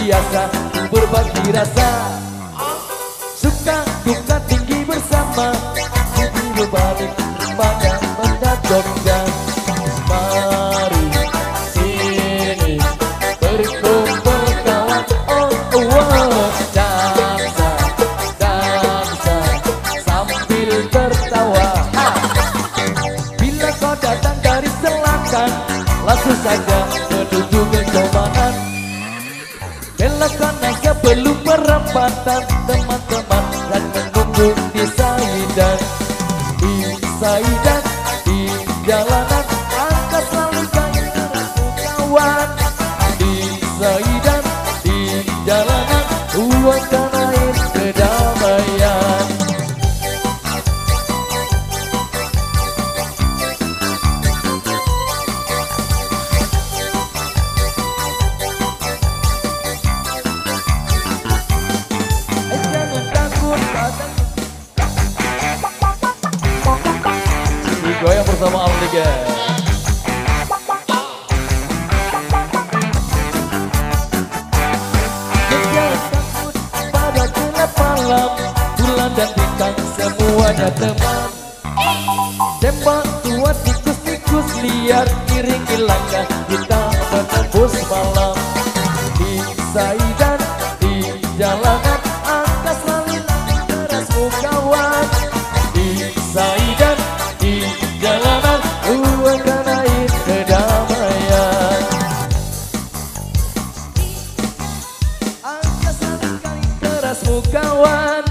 biasa berbagi rasa. Suka duka tinggi bersama, di berbalik pada benda Jogja. Mari sini berkumpul kawan, oh oh, dansa dansa sambil tertawa. Bila kau datang dari selatan, langsung saja menuju Kecomangan. Belok kanan sebelum perempatan, teman-teman dan menunggu di Saidan. Di Saidan, di jalanan, angkat selalu gairahmu kawan. Di Saidan, di jalanan, tuangkan air kedamaian. Goyang bersama Aldiga. Jangan takut pada gelap malam, bulan dan bintang semuanya teman. Tembak tua tikus-tikus liar, iringi langkah kita menembus malam. Di Saidan, di jalanan, angkat selalu derasmu kawan. Di Saidan, di jalanan, tuangkan air kedamaian. Angkat selalu derasmu kawan.